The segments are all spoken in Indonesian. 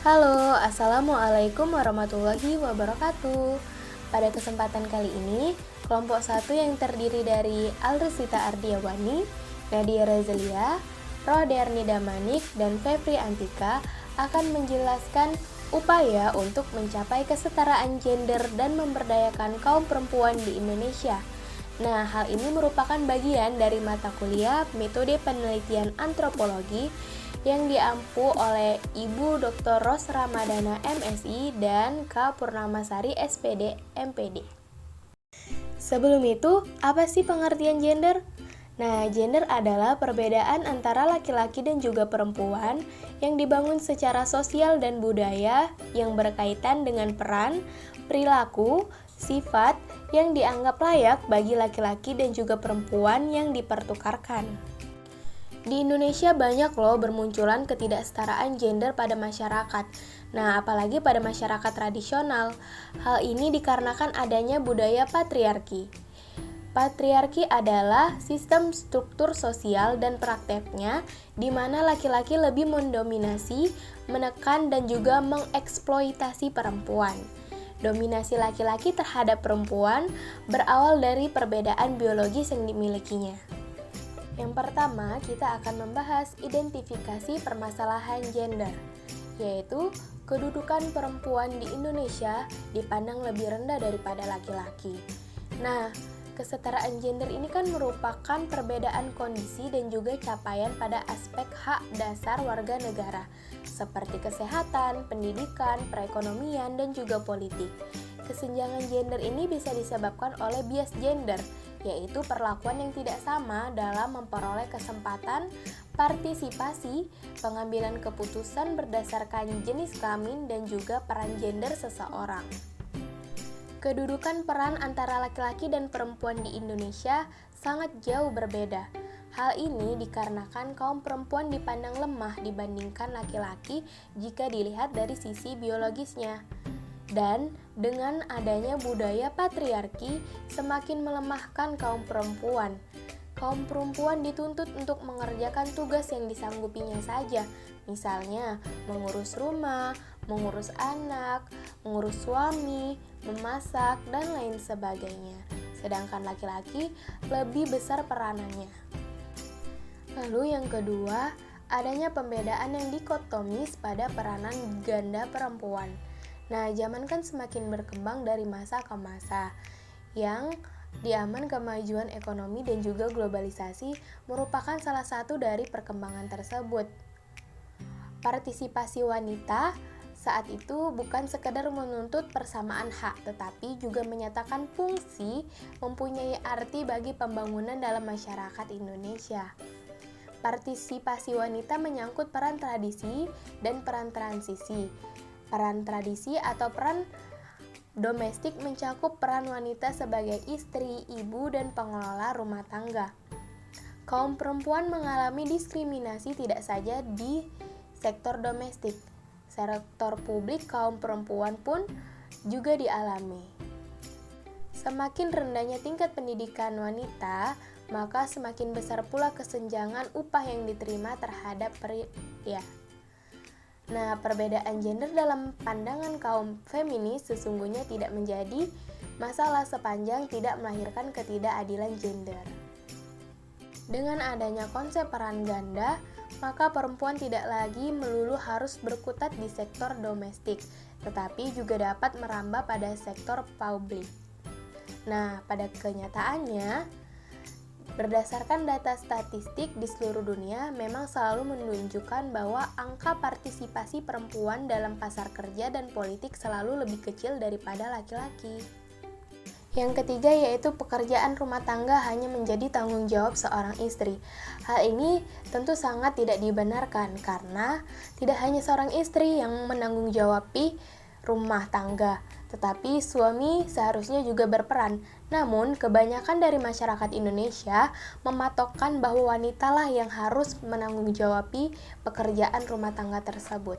Halo, Assalamualaikum warahmatullahi wabarakatuh. Pada kesempatan kali ini, kelompok 1 yang terdiri dari Alrisita Ardiawani, Nadia Razalia, Roderni Damanik, dan Febri Antika akan menjelaskan upaya untuk mencapai kesetaraan gender dan memberdayakan kaum perempuan di Indonesia. Nah, hal ini merupakan bagian dari mata kuliah Metode Penelitian Antropologi yang diampu oleh Ibu Dr. Ros Ramadana MSI dan K. Purnamasari SPD MPD. Sebelum itu, apa sih pengertian gender? Nah, gender adalah perbedaan antara laki-laki dan juga perempuan yang dibangun secara sosial dan budaya yang berkaitan dengan peran, perilaku, sifat yang dianggap layak bagi laki-laki dan juga perempuan yang dipertukarkan. Di Indonesia banyak loh bermunculan ketidaksetaraan gender pada masyarakat. Nah, apalagi pada masyarakat tradisional. Hal ini dikarenakan adanya budaya patriarki. Patriarki adalah sistem struktur sosial dan prakteknya di mana laki-laki lebih mendominasi, menekan, dan juga mengeksploitasi perempuan. Dominasi laki-laki terhadap perempuan berawal dari perbedaan biologis yang dimilikinya. Yang pertama, kita akan membahas identifikasi permasalahan gender, yaitu kedudukan perempuan di Indonesia dipandang lebih rendah daripada laki-laki. Nah, kesetaraan gender ini kan merupakan perbedaan kondisi dan juga capaian pada aspek hak dasar warga negara, seperti kesehatan, pendidikan, perekonomian, dan juga politik. Kesenjangan gender ini bisa disebabkan oleh bias gender, yaitu perlakuan yang tidak sama dalam memperoleh kesempatan, partisipasi, pengambilan keputusan berdasarkan jenis kelamin dan juga peran gender seseorang. Kedudukan peran antara laki-laki dan perempuan di Indonesia sangat jauh berbeda. Hal ini dikarenakan kaum perempuan dipandang lemah dibandingkan laki-laki jika dilihat dari sisi biologisnya. Dan dengan adanya budaya patriarki semakin melemahkan kaum perempuan. Kaum perempuan dituntut untuk mengerjakan tugas yang disanggupinya saja, misalnya mengurus rumah, mengurus anak, mengurus suami, memasak, dan lain sebagainya. Sedangkan laki-laki lebih besar peranannya. Lalu yang kedua, adanya pembedaan yang dikotomis pada peranan ganda perempuan. Nah, zaman kan semakin berkembang dari masa ke masa, yang diaman kemajuan ekonomi dan juga globalisasi merupakan salah satu dari perkembangan tersebut. Partisipasi wanita saat itu bukan sekedar menuntut persamaan hak, tetapi juga menyatakan fungsi mempunyai arti bagi pembangunan dalam masyarakat Indonesia. Partisipasi wanita menyangkut peran tradisi dan peran transisi. Peran tradisi atau peran domestik mencakup peran wanita sebagai istri, ibu, dan pengelola rumah tangga. Kaum perempuan mengalami diskriminasi tidak saja di sektor domestik. Sektor publik kaum perempuan pun juga dialami. Semakin rendahnya tingkat pendidikan wanita, maka semakin besar pula kesenjangan upah yang diterima terhadap pria. Nah, perbedaan gender dalam pandangan kaum feminis sesungguhnya tidak menjadi masalah sepanjang tidak melahirkan ketidakadilan gender. Dengan adanya konsep peran ganda, maka perempuan tidak lagi melulu harus berkutat di sektor domestik, tetapi juga dapat merambah pada sektor publik. Nah, pada kenyataannya, berdasarkan data statistik di seluruh dunia, memang selalu menunjukkan bahwa angka partisipasi perempuan dalam pasar kerja dan politik selalu lebih kecil daripada laki-laki. Yang ketiga yaitu pekerjaan rumah tangga hanya menjadi tanggung jawab seorang istri. Hal ini tentu sangat tidak dibenarkan karena tidak hanya seorang istri yang menanggung-jawabi rumah tangga, tetapi suami seharusnya juga berperan. Namun, kebanyakan dari masyarakat Indonesia mematokkan bahwa wanitalah yang harus menanggung-jawabi pekerjaan rumah tangga tersebut.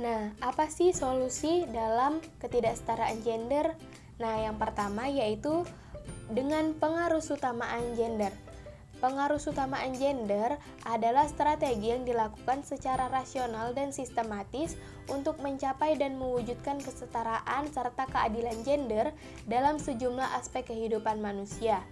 Nah, apa sih solusi dalam ketidaksetaraan gender? Nah, yang pertama yaitu dengan pengarusutamaan gender. Pengarusutamaan gender adalah strategi yang dilakukan secara rasional dan sistematis untuk mencapai dan mewujudkan kesetaraan serta keadilan gender dalam sejumlah aspek kehidupan manusia.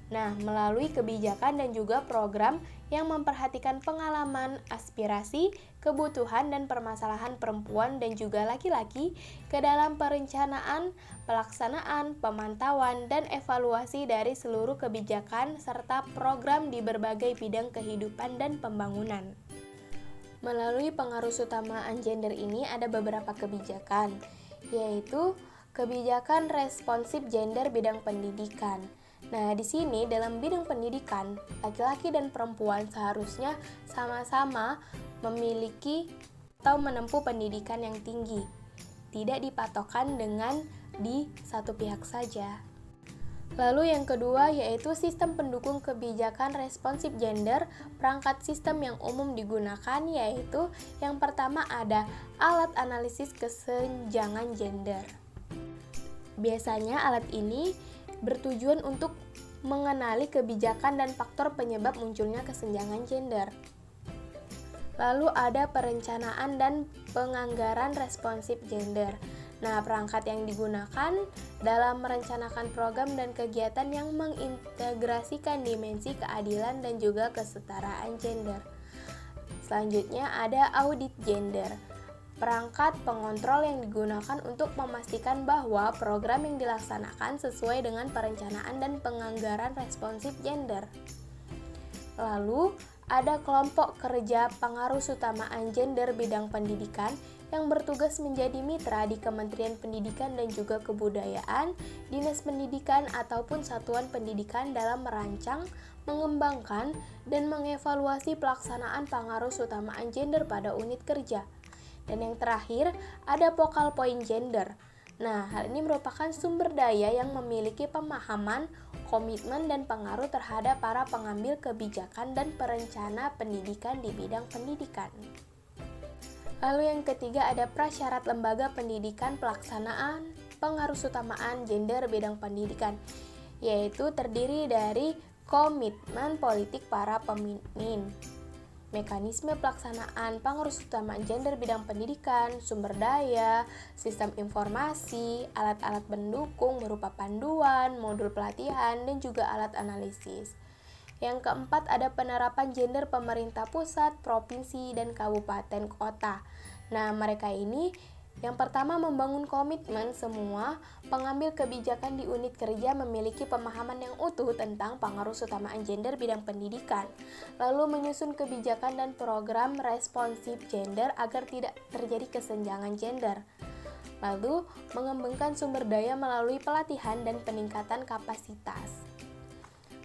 Nah, melalui kebijakan dan juga program yang memperhatikan pengalaman, aspirasi, kebutuhan, dan permasalahan perempuan dan juga laki-laki ke dalam perencanaan, pelaksanaan, pemantauan, dan evaluasi dari seluruh kebijakan serta program di berbagai bidang kehidupan dan pembangunan. Melalui pengarusutamaan gender ini ada beberapa kebijakan, yaitu kebijakan responsif gender bidang pendidikan. Nah, di sini dalam bidang pendidikan, laki-laki dan perempuan seharusnya sama-sama memiliki atau menempuh pendidikan yang tinggi, tidak dipatokkan dengan di satu pihak saja. Lalu yang kedua yaitu sistem pendukung kebijakan responsif gender, perangkat sistem yang umum digunakan yaitu yang pertama ada alat analisis kesenjangan gender. Biasanya alat ini bertujuan untuk mengenali kebijakan dan faktor penyebab munculnya kesenjangan gender. Lalu ada perencanaan dan penganggaran responsif gender. Nah, perangkat yang digunakan dalam merencanakan program dan kegiatan yang mengintegrasikan dimensi keadilan dan juga kesetaraan gender. Selanjutnya ada audit gender. Perangkat pengontrol yang digunakan untuk memastikan bahwa program yang dilaksanakan sesuai dengan perencanaan dan penganggaran responsif gender. Lalu, ada kelompok kerja pengarusutamaan gender bidang pendidikan yang bertugas menjadi mitra di Kementerian Pendidikan dan juga Kebudayaan, Dinas Pendidikan ataupun satuan pendidikan dalam merancang, mengembangkan, dan mengevaluasi pelaksanaan pengarusutamaan gender pada unit kerja. Dan yang terakhir, ada focal point gender. Nah, hal ini merupakan sumber daya yang memiliki pemahaman, komitmen, dan pengaruh terhadap para pengambil kebijakan dan perencana pendidikan di bidang pendidikan. Lalu yang ketiga ada prasyarat lembaga pendidikan pelaksanaan pengarusutamaan gender bidang pendidikan, yaitu terdiri dari komitmen politik para pemimpin, mekanisme pelaksanaan pengarusutamaan gender bidang pendidikan, sumber daya, sistem informasi, alat-alat pendukung berupa panduan, modul pelatihan, dan juga alat analisis. Yang keempat ada penerapan gender pemerintah pusat, provinsi, dan kabupaten kota. Nah, mereka ini yang pertama membangun komitmen semua pengambil kebijakan di unit kerja memiliki pemahaman yang utuh tentang pengarusutamaan gender bidang pendidikan, lalu menyusun kebijakan dan program responsif gender agar tidak terjadi kesenjangan gender, lalu mengembangkan sumber daya melalui pelatihan dan peningkatan kapasitas.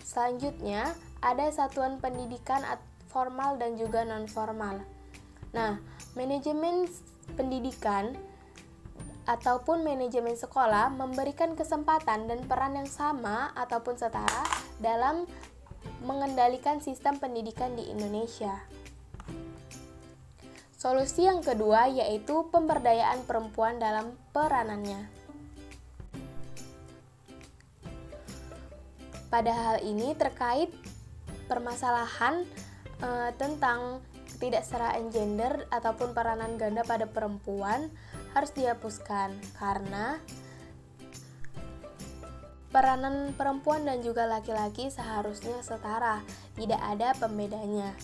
Selanjutnya, ada satuan pendidikan formal dan juga non-formal. Nah, manajemen pendidikan ataupun manajemen sekolah memberikan kesempatan dan peran yang sama ataupun setara dalam mengendalikan sistem pendidikan di Indonesia. Solusi yang kedua yaitu pemberdayaan perempuan dalam peranannya. Pada hal ini terkait permasalahan tentang ketidaksetaraan gender ataupun peranan ganda pada perempuan harus dihapuskan karena peranan perempuan dan juga laki-laki seharusnya setara, tidak ada pembedanya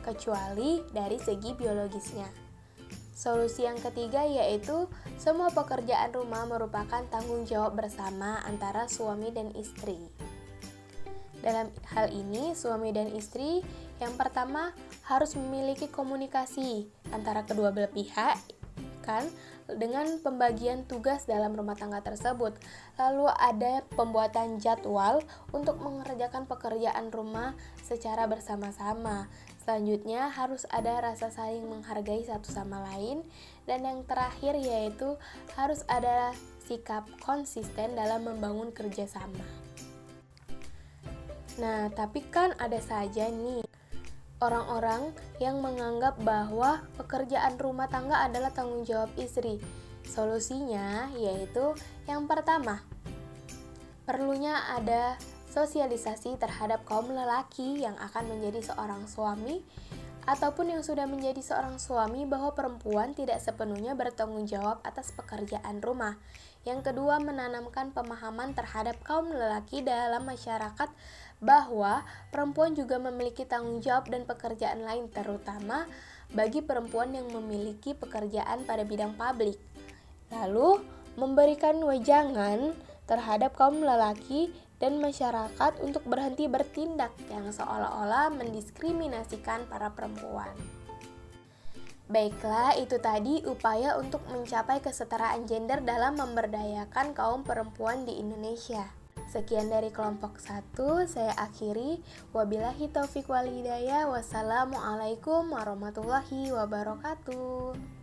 kecuali dari segi biologisnya. Solusi yang ketiga yaitu semua pekerjaan rumah merupakan tanggung jawab bersama antara suami dan istri. Dalam hal ini, suami dan istri yang pertama harus memiliki komunikasi antara kedua belah pihak dengan pembagian tugas dalam rumah tangga tersebut. Lalu ada pembuatan jadwal untuk mengerjakan pekerjaan rumah secara bersama-sama. Selanjutnya harus ada rasa saling menghargai satu sama lain. Dan yang terakhir yaitu harus ada sikap konsisten dalam membangun kerjasama. Nah, tapi kan ada saja nih orang-orang yang menganggap bahwa pekerjaan rumah tangga adalah tanggung jawab istri. Solusinya yaitu yang pertama, perlunya ada sosialisasi terhadap kaum lelaki yang akan menjadi seorang suami ataupun yang sudah menjadi seorang suami bahwa perempuan tidak sepenuhnya bertanggung jawab atas pekerjaan rumah. Yang kedua, menanamkan pemahaman terhadap kaum lelaki dalam masyarakat bahwa perempuan juga memiliki tanggung jawab dan pekerjaan lain, terutama bagi perempuan yang memiliki pekerjaan pada bidang publik. Lalu, memberikan wejangan terhadap kaum lelaki dan masyarakat untuk berhenti bertindak yang seolah-olah mendiskriminasikan para perempuan. Baiklah, itu tadi upaya untuk mencapai kesetaraan gender dalam memberdayakan kaum perempuan di Indonesia. Sekian dari kelompok 1, saya akhiri. Wabillahi taufiq wal hidayah. Wassalamualaikum warahmatullahi wabarakatuh.